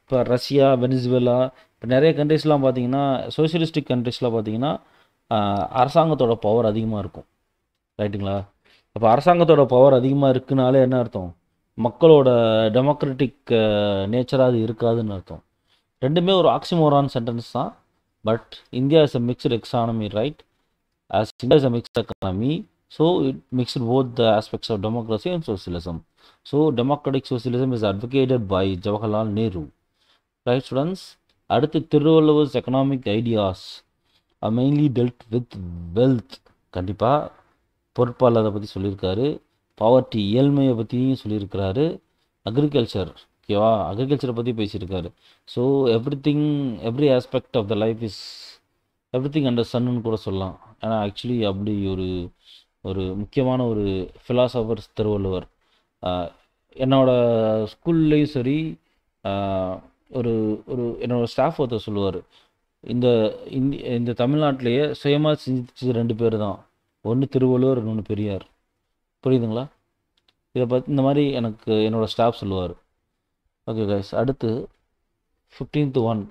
இப்போ ரஷ்யா, வெனிசுவேலா, இப்போ நிறைய கண்ட்ரீஸ்லாம் பார்த்தீங்கன்னா சோஷியலிஸ்டிக் கண்ட்ரீஸ்லாம் பார்த்தீங்கன்னா அரசாங்கத்தோட பவர் அதிகமாக இருக்கும். ரைட்டுங்களா? அப்போ அரசாங்கத்தோட பவர் அதிகமாக இருக்குனாலே என்ன அர்த்தம்? மக்களோட டெமோக்ராட்டிக் நேச்சராக அது இருக்காதுன்னு அர்த்தம். ரெண்டுமே ஒரு ஆக்சிமோரான் சென்டென்ஸ் தான். But India is a mixed economy, right? As India is a mixed economy, so it mixed both the aspects of democracy and socialism. So democratic socialism is advocated by Jawaharlal Nehru. Right, students? அடுத்து Thiruvalluvar's economic ideas are mainly dealt with wealth. கண்டிப்பாக பொருட்பால் பற்றி சொல்லியிருக்காரு. Poverty, ஏழ்மையை பற்றியும் சொல்லியிருக்கிறாரு. Agriculture, ஓகேவா, அக்ரிகல்ச்சரை பற்றி பேசியிருக்காரு. So every aspect of the life is everything under சன்னு கூட சொல்லலாம். ஏன்னா ஆக்சுவலி அப்படி ஒரு முக்கியமான ஒரு ஃபிலாசபர் திருவள்ளுவர். என்னோடய ஸ்கூல்லேயும் சரி, ஒரு ஒரு என்னோடய ஸ்டாஃப் ஒருத்தர் சொல்லுவார், இந்த தமிழ்நாட்டிலேயே சுயமாக சிந்திச்சது 2 பேர் தான். ஒன்று திருவள்ளுவர், இன்னொன்று பெரியார். புரியுதுங்களா? இதை பற்றி இந்த மாதிரி எனக்கு என்னோடய ஸ்டாஃப் சொல்லுவார். ஓகே கைஸ், அடுத்து 15th one.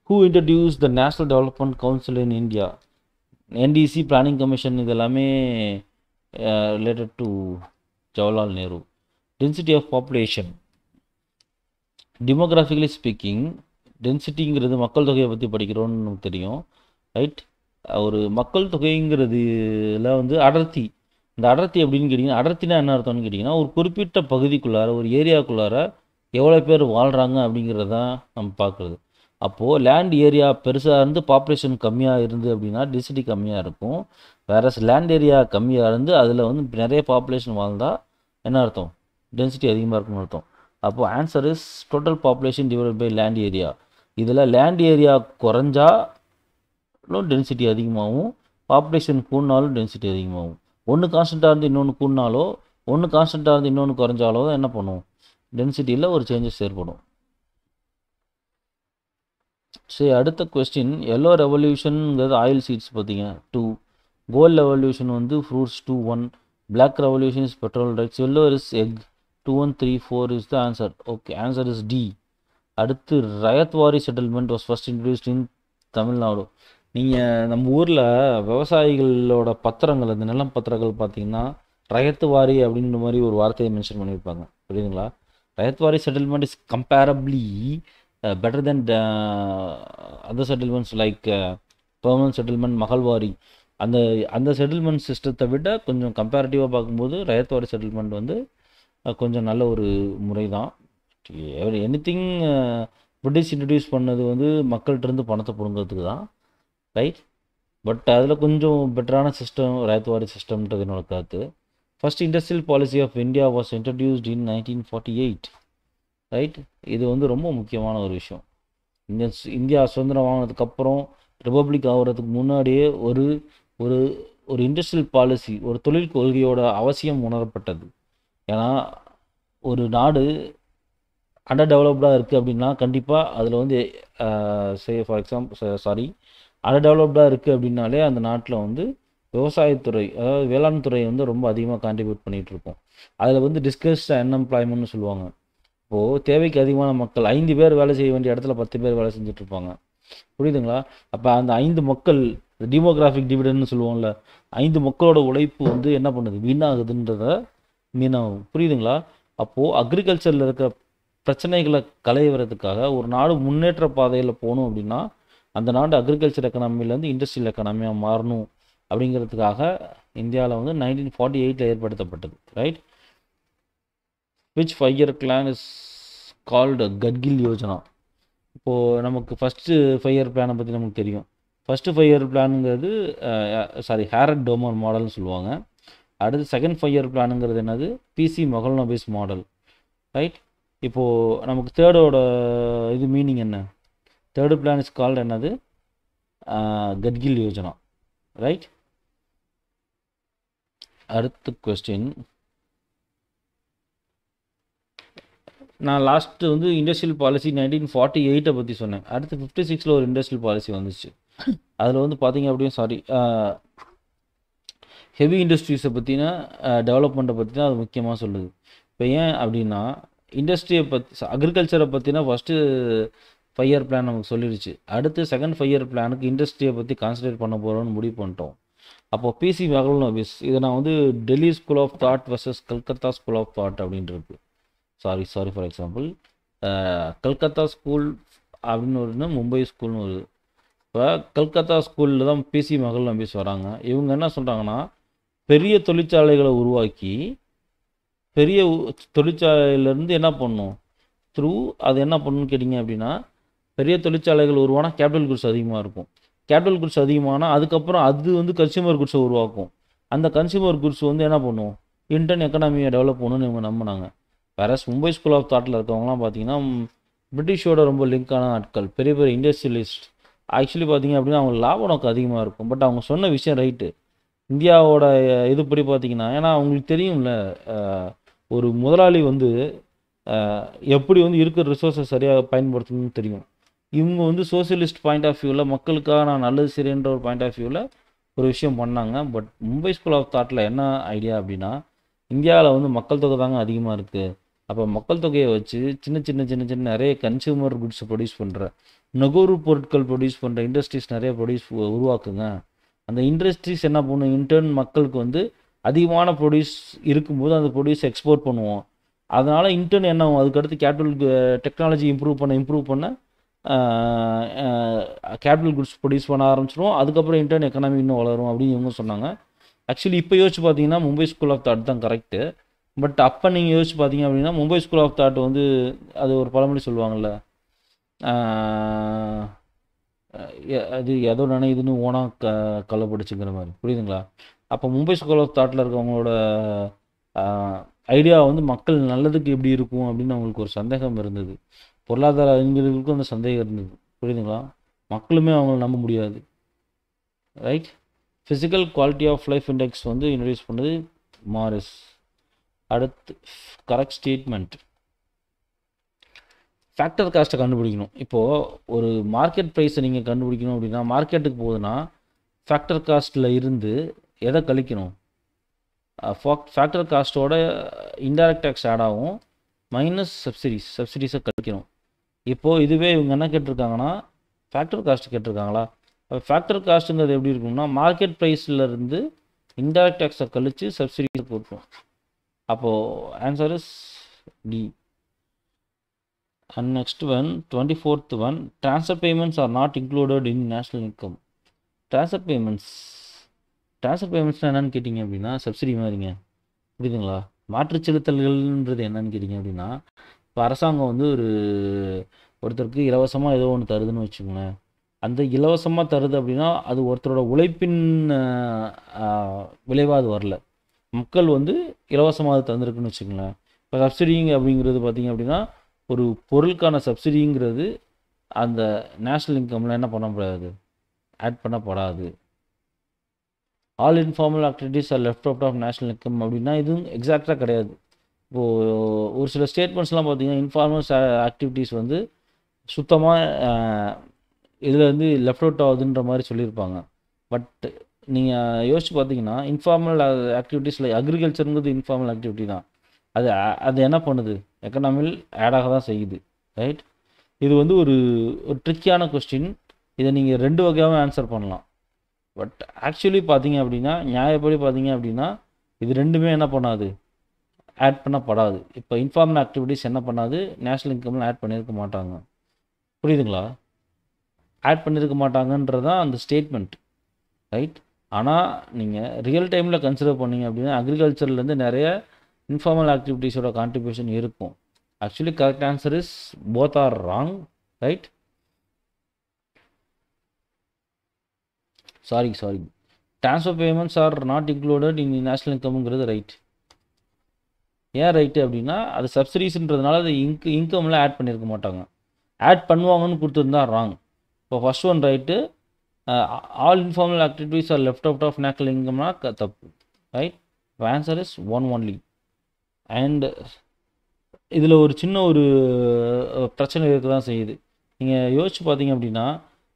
Who introduced the National Development Council in India? NDC, Planning Commission, இது எல்லாமே related to Jawaharlal Nehru. Density of population. Demographically speaking, டென்சிட்டிங்கிறது மக்கள் தொகையை பற்றி படிக்கிறோன்னு நமக்கு தெரியும், ரைட்? ஒரு மக்கள் தொகைங்கிறதுல வந்து அடர்த்தி. இந்த அடர்த்தி எப்படின்னு கேட்டிங்கன்னா, அடர்த்தினா என்ன அர்த்தம்னு கேட்டிங்கன்னா, ஒரு குறிப்பிட்ட பகுதிக்குள்ளார, ஒரு ஏரியாவுக்குள்ளார எவ்வளோ பேர் வாழ்கிறாங்க அப்படிங்கிறது தான் நம்ம பார்க்குறது. அப்போது லேண்ட் ஏரியா பெருசாக இருந்து பாப்புலேஷன் கம்மியாக இருந்து அப்படின்னா டென்சிட்டி கம்மியாக இருக்கும். வேற லேண்ட் ஏரியா கம்மியாக இருந்து அதில் வந்து நிறைய பாப்புலேஷன் வாழ்ந்தால் என்ன அர்த்தம்? டென்சிட்டி அதிகமாக இருக்குன்னு அர்த்தம். அப்போது answer is total population divided by land area. இதில் லேண்ட் ஏரியா குறைஞ்சாலும் டென்சிட்டி அதிகமாகும், பாப்புலேஷன் கூடினாலும் டென்சிட்டி அதிகமாகும். ஒன்று கான்ஸ்டண்ட்டாக இருந்து இன்னொன்று கூடினாலோ, ஒன்று கான்ஸ்டண்ட்டாக இருந்து இன்னொன்று குறைஞ்சாலோ தான் என்ன பண்ணும்? டென்சிட்டியில் ஒரு சேஞ்சஸ் ஏற்படும். சரி, அடுத்த கொஸ்டின். எல்லோ ரெவல்யூஷனுங்கிறது ஆயில் சீட்ஸ் பார்த்தீங்க 2, கோல்ட் ரெவல்யூஷன் வந்து fruits 2-1, black revolution is petrol, right? Yellow is egg 2-1-3-4 is the answer. Okay, answer is D. அடுத்து Ryotwari settlement was first introduced in Tamil Nadu. நீங்கள் நம்ம ஊரில் விவசாயிகளோட பத்திரங்கள், அந்த நிலம் பத்திரங்கள் பார்த்தீங்கன்னா ரயத்வாரி அப்படின்ற மாதிரி ஒரு வார்த்தையை மென்ஷன் பண்ணியிருப்பாங்க. புரியுதுங்களா? Ryotwari settlement is comparably better than other settlements like permanent settlement, மகள்வாரி. அந்த செட்டில்மெண்ட் சிஸ்டத்தை விட கொஞ்சம் கம்பேரிட்டிவாக பார்க்கும்போது ரயத்வாரி செட்டில்மெண்ட் வந்து கொஞ்சம் நல்ல ஒரு முறை தான். எனிதிங் பிரிட்டிஷ் இன்ட்ரடியூஸ் பண்ணது வந்து மக்கள்கிட்டருந்து பணத்தை பிடுங்கிறதுக்கு தான், ரைட்? பட் அதில் கொஞ்சம் பெட்டரான சிஸ்டம் ரயத்வாரி சிஸ்டம்ன்றது என்னோட கருத்து. First industrial policy of India was introduced in 1948, right? இது வந்து ரொம்ப முக்கியமான ஒரு விஷயம். இந்தியா சுதந்திரம் வாங்கினதுக்கப்புறம் ரிப்பப்ளிக் ஆகிறதுக்கு முன்னாடியே ஒரு ஒரு இண்டஸ்ட்ரியல் பாலிசி, ஒரு தொழில் கொள்கையோட அவசியம் உணரப்பட்டது. ஏன்னா ஒரு நாடு அண்டர் டெவலப்டாக இருக்குது அப்படின்னா கண்டிப்பாக அதில் வந்து ஃபார் எக்ஸாம்பிள் அண்டர் டெவலப்டாக இருக்குது அப்படின்னாலே அந்த நாட்டில் வந்து விவசாயத்துறை, அதாவது வேளாண் துறை வந்து ரொம்ப அதிகமாக கான்ட்ரிபியூட் பண்ணிகிட்ருக்கோம். அதில் வந்து டிஸ்கஸ்ட் அன்எம்ப்ளாய்மெண்ட்னு சொல்லுவாங்க. இப்போது தேவைக்கு அதிகமான மக்கள் 5 பேர் வேலை செய்ய வேண்டிய இடத்துல 10 பேர் வேலை செஞ்சிட்ருப்பாங்க. புரியுதுங்களா? அப்போ அந்த 5 மக்கள், டெமோகிராஃபிக் டிவிடெண்ட்னு சொல்லுவோம்ல, 5 மக்களோட உழைப்பு வந்து என்ன பண்ணுது? வீணாகுதுன்றத மீனாகும். புரியுதுங்களா? அப்போது அக்ரிகல்ச்சரில் இருக்க பிரச்சனைகளை களைவறதுக்காக ஒரு நாடு முன்னேற்ற பாதையில் போகணும் அப்படின்னா அந்த நாடு அக்ரிகல்ச்சர் எக்கனாமிலேருந்து இண்டஸ்ட்ரியல் எக்கனாமியாக மாறணும் அப்படிங்கிறதுக்காக இந்தியாவில் வந்து 1948 ஏற்படுத்தப்பட்டது, right? Which 5-year plan is called Gadgil Yojana. இப்போது நமக்கு ஃபஸ்ட்டு 5-year பிளானை பற்றி நமக்கு தெரியும். ஃபஸ்ட்டு 5-year பிளானுங்கிறது ஹேரட் டோமர் மாடல்னு சொல்லுவாங்க. அடுத்து செகண்ட் 5-year பிளானுங்கிறது என்னது? PC Mahalanobis model, right? இப்போது நமக்கு தேர்டோட இது மீனிங் என்ன? தேர்டு பிளான் இஸ் கால்டு என்னது? கட்கில் யோஜனா, ரைட்? அடுத்த கொஸ்டின். நான் லாஸ்ட்டு வந்து இண்டஸ்ட்ரியல் பாலிசி 1948 பற்றி சொன்னேன். அடுத்து 56ல் ஒரு இண்டஸ்ட்ரியல் பாலிசி வந்துச்சு. அதில் வந்து பார்த்தீங்க அப்படின்னா ஹெவி இண்டஸ்ட்ரீஸை பற்றின டெவலப்மெண்ட்டை பற்றி தான் அது முக்கியமாக சொல்லுது. இப்போ ஏன் அப்படின்னா இண்டஸ்ட்ரியை பற்றி அக்ரிகல்ச்சரை பற்றினா ஃபஸ்ட்டு 5 இயர் பிளான் நமக்கு சொல்லிடுச்சு. அடுத்து செகண்ட் 5 இயர் பிளானுக்கு இண்டஸ்ட்ரியை பற்றி கான்சன்ட்ரேட் பண்ண போகிறோம்னு முடிவு பண்ணிட்டோம். அப்போ பிசி மெஹ்லூல் நபீஸ் இதை நான் வந்து Delhi school of thought versus Calcutta school of thought அப்படின்ட்டு இருக்கு. Sorry for example Calcutta school அப்படின்னு வருதுன்னா மும்பை ஸ்கூல்னு வருது. இப்போ கல்கத்தா ஸ்கூலில் தான் பிசி மெஹ்லூல் நபீஸ் வராங்க. இவங்க என்ன சொல்கிறாங்கன்னா பெரிய தொழிற்சாலைகளை உருவாக்கி பெரிய தொழிற்சாலையிலேருந்து என்ன பண்ணணும் அது என்ன பண்ணணும்னு கேட்டிங்க அப்படின்னா பெரிய தொழிற்சாலைகள் உருவானா கேபிட்டல் குட்ஸ் அதிகமாக இருக்கும். கேபிட்டல் குட்ஸ் அதிகமானால் அதுக்கப்புறம் அது வந்து கன்சியூமர் குட்ஸை உருவாக்கும். அந்த கன்சியூமர் குட்ஸ் வந்து என்ன பண்ணும் இன்டர்ன் எக்கனாமியை டெவலப் பண்ணணும்னு இவங்க நம்பினாங்க. வேற மும்பை ஸ்கூல் ஆஃப் தாட்டில் இருக்கவங்களாம் பார்த்தீங்கன்னா பிரிட்டிஷோட ரொம்ப லிங்கான ஆட்கள், பெரிய பெரிய இண்டஸ்ட்ரியலிஸ்ட். ஆக்சுவலி பார்த்தீங்க அப்படின்னா அவங்க லாபம் நோக்கம் அதிகமாக இருக்கும். பட் அவங்க சொன்ன விஷயம் ரைட்டு. இந்தியாவோட இதுபடி பார்த்தீங்கன்னா ஏன்னா அவங்களுக்கு தெரியும்ல ஒரு முதலாளி வந்து எப்படி வந்து இருக்கிற ரிசோர்ஸை சரியாக பயன்படுத்தணும்னு தெரியும். இவங்க வந்து சோசியலிஸ்ட் பாயிண்ட் ஆஃப் வியூவில் மக்களுக்காக நான் நல்லது சரின்ற ஒரு பாயிண்ட் ஆஃப் வியூவில் ஒரு விஷயம் பண்ணாங்க. பட் மும்பை ஸ்கூல் ஆஃப் தாட்டில் என்ன ஐடியா அப்படின்னா இந்தியாவில் வந்து மக்கள் தொகை தாங்க அதிகமாக இருக்குது. அப்போ மக்கள் தொகையை வச்சு சின்ன சின்ன சின்ன சின்ன நிறைய கன்சியூமர் குட்ஸ் ப்ரொடியூஸ் பண்ணுற நுகர்வு பொருட்கள் ப்ரொடியூஸ் பண்ணுற இண்டஸ்ட்ரீஸ் நிறைய உருவாக்குங்க. அந்த இண்டஸ்ட்ரீஸ் என்ன பண்ணும் இன்டர்ன் மக்களுக்கு வந்து அதிகமான ப்ரொடியூஸ் இருக்கும்போது அந்த ப்ரொடியூஸ் எக்ஸ்போர்ட் பண்ணுவோம். அதனால் இன்டர்ன் என்ன ஆகும் அதுக்கடுத்து கேபிட்டல் டெக்னாலஜி இம்ப்ரூவ் பண்ண கேபிட்டல் குட்ஸ் ப்ரொடியூஸ் பண்ண ஆரம்பிச்சிடும். அதுக்கப்புறம் இன்டர்ன் எக்கனாமி இன்னும் வளரும் அப்படின்னு இவங்க சொன்னாங்க. ஆக்சுவலி இப்போ யோசிச்சு பார்த்தீங்கன்னா மும்பை ஸ்கூல் ஆஃப் தாட் தான் கரெக்டு. பட் அப்போ நீங்கள் யோசிச்சு பார்த்தீங்க அப்படின்னா மும்பை ஸ்கூல் ஆஃப் தாட் வந்து அது ஒரு பழமொழி சொல்லுவாங்கள்ல அது ஏதோ நினைதுன்னு ஓனா கள்ள படிச்சுங்கிற மாதிரி புரியுதுங்களா. அப்போ மும்பை ஸ்கூல் ஆஃப் தாட்டில் இருக்கவங்களோட ஐடியா வந்து மக்கள் நல்லதுக்கு எப்படி இருக்கும் அப்படின்னு அவங்களுக்கு ஒரு சந்தேகம் இருந்தது. பொருளாதார அறிஞர்களுக்கும் அந்த சந்தேகம் இருந்தது. புரியுதுங்களா. மக்களுமே அவங்கள நம்ப முடியாது. Right. Physical quality of life index வந்து இன்ட்ரடியூஸ் பண்ணது மாரிஸ். அடுத்து கரெக்ட் ஸ்டேட்மெண்ட். ஃபேக்டர் காஸ்ட்டை கண்டுபிடிக்கணும். இப்போது ஒரு மார்க்கெட் ப்ரைஸை நீங்கள் கண்டுபிடிக்கணும் அப்படின்னா மார்க்கெட்டுக்கு போகுதுன்னா ஃபேக்டர் காஸ்ட்டில் இருந்து எதை கழிக்கணும் ஃபேக்டர் காஸ்ட்டோட இன்டைரக்ட் டேக்ஸ் ஆட் ஆகும் மைனஸ் சப்சிடிஸை கழிக்கணும். இப்போது இதுவே இவங்க என்ன கேட்டிருக்காங்கன்னா ஃபேக்டர் காஸ்ட் கேட்டிருக்காங்களா. ஃபேக்டர் காஸ்ட்டுங்கிறது எப்படி இருக்கும்னா மார்க்கெட் ப்ரைஸ்லேருந்து இன்டைரக்ட் டேக்ஸை கழித்து சப்சிடிஸை போட்டுரும். அப்போது answer is D. And next one, 24th one, transfer payments are not included in national income. Transfer payments என்னன்னு கேட்டிங்க அப்படின்னா சப்சிடி மாதிரிங்க. புரியுதுங்களா. மாற்று செலுத்தல்கள்ன்றது என்னன்னு கேட்டிங்க அப்படின்னா இப்போ அரசாங்கம் வந்து ஒருத்தருக்கு இலவசமாக ஏதோ ஒன்று தருதுன்னு வச்சுக்கோங்களேன். அந்த இலவசமாக தருது அப்படின்னா அது ஒருத்தரோட உழைப்பின் விளைவாக அது வரல. மக்கள் வந்து இலவசமாக அது தந்துருக்குன்னு வச்சுக்கோங்களேன். இப்போ சப்சிடிங்க அப்படிங்கிறது பார்த்திங்க அப்படின்னா ஒரு பொருளுக்கான சப்சிடிங்கிறது அந்த நேஷ்னல் இன்கமில் என்ன பண்ணப்படாது ஆட் பண்ணப்படாது. All informal activities are left out of national income அப்படின்னா இதுவும் எக்ஸாக்டாக கிடையாது. இப்போது ஒரு சில ஸ்டேட்மெண்ட்ஸ்லாம் பார்த்திங்கன்னா இன்ஃபார்மல் ஆக்டிவிட்டீஸ் வந்து சுத்தமாக இதில் வந்து லெஃப்ட் அவுட் ஆகுதுன்ற மாதிரி சொல்லியிருப்பாங்க. பட் நீங்கள் யோசிச்சு பார்த்தீங்கன்னா இன்ஃபார்மல் ஆக்டிவிட்டீஸில் அக்ரிகல்ச்சருங்கிறது இன்ஃபார்மல் ஆக்டிவிட்டி தான். அது என்ன பண்ணுது எக்கனாமியில் ஆடாக தான் செய்யுது. ரைட். இது வந்து ஒரு ட்ரிக்கியான கொஸ்டின். இதை நீங்கள் 2 வகையாகவும் ஆன்சர் பண்ணலாம். பட் ஆக்சுவலி பார்த்தீங்க அப்படின்னா நியாயப்படி பார்த்தீங்க அப்படின்னா இது ரெண்டுமே என்ன பண்ணாது ஆட் பண்ணப்படாது. இப்போ இன்ஃபார்மல் ஆக்டிவிட்டீஸ் என்ன பண்ணாது நேஷ்னல் இன்கமில் ஆட் பண்ணியிருக்க மாட்டாங்க. புரியுதுங்களா. ஆட் பண்ணியிருக்க மாட்டாங்கன்றதான் அந்த ஸ்டேட்மெண்ட். ரைட். ஆனால் நீங்கள் ரியல் டைமில் கன்சிடர் பண்ணிங்க அப்படின்னா அக்ரிகல்ச்சர்லேருந்து நிறைய இன்ஃபார்மல் ஆக்டிவிட்டீஸோட கான்ட்ரிபியூஷன் இருக்கும். Actually correct answer is both are wrong. Right. Sorry transfer payments are not included in national இன்கம்ங்கிறது ரைட். ஏன் ரைட்டு அப்படின்னா அது சப்சிடிஸ்ன்றதுனால அது இன்கமில் ஆட் பண்ணியிருக்க மாட்டாங்க. ஆட் பண்ணுவாங்கன்னு கொடுத்துருந்தா ராங். இப்போ first one right. All informal activities are left out of national இன்கம்னா தப்பு. Right. Answer is one only. And இதில் ஒரு சின்ன ஒரு பிரச்சனை இருக்க தான் செய்யுது. நீங்கள் யோசிச்சு பார்த்தீங்க அப்படின்னா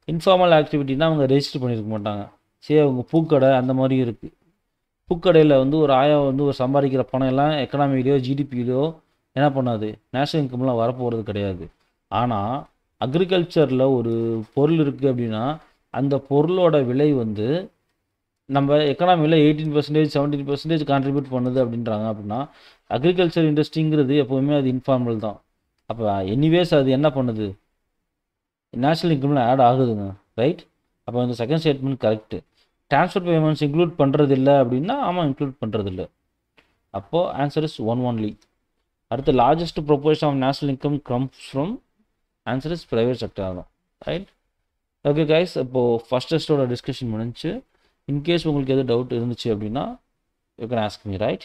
இன்ஃபார்மல் ஆக்டிவிட்டினா அவங்க ரெஜிஸ்டர் பண்ணியிருக்க மாட்டாங்க. சரி அவங்க பூக்கடை அந்த மாதிரி இருக்குது. பூக்கடையில் வந்து ஒரு ஆயா வந்து ஒரு சம்பாதிக்கிற பணம் எல்லாம் எக்கனாமிலையோ ஜிடிபியிலையோ என்ன பண்ணாது, நேஷ்னல் இன்கம்லாம் வரப்போகிறது கிடையாது. ஆனால் அக்ரிகல்ச்சரில் ஒரு பொருள் இருக்குது அப்படின்னா அந்த பொருளோட விலை வந்து நம்ம எக்கனாமியில் 18% 17% கான்ட்ரிபியூட் பண்ணுது அப்படின்றாங்க. அப்படின்னா அக்ரிகல்ச்சர் இண்டஸ்ட்ரிங்கிறது எப்போவுமே அது இன்ஃபார்மல் தான். அப்போ எனிவேஸ் அது என்ன பண்ணுது, நேஷ்னல் இன்கமில் ஆட் ஆகுதுங்க, ரைட்? அப்போ அந்த second statement correct. Transfer payments include பண்ணுறது இல்லை அப்படின்னா ஆமாம் இன்க்ளூட் பண்ணுறது இல்லை. அப்போது ஆன்சர் இஸ் 1 only. அடுத்து largest proportion of national income comes from, answer is private sector தான், ரைட்? ஓகே கைஸ், இப்போது ஃபஸ்ட் டெஸ்ட்டோட டிஸ்கஷன் முடிஞ்சு. இன்கேஸ் உங்களுக்கு எது டவுட் இருந்துச்சு அப்படின்னா you can ask me, right?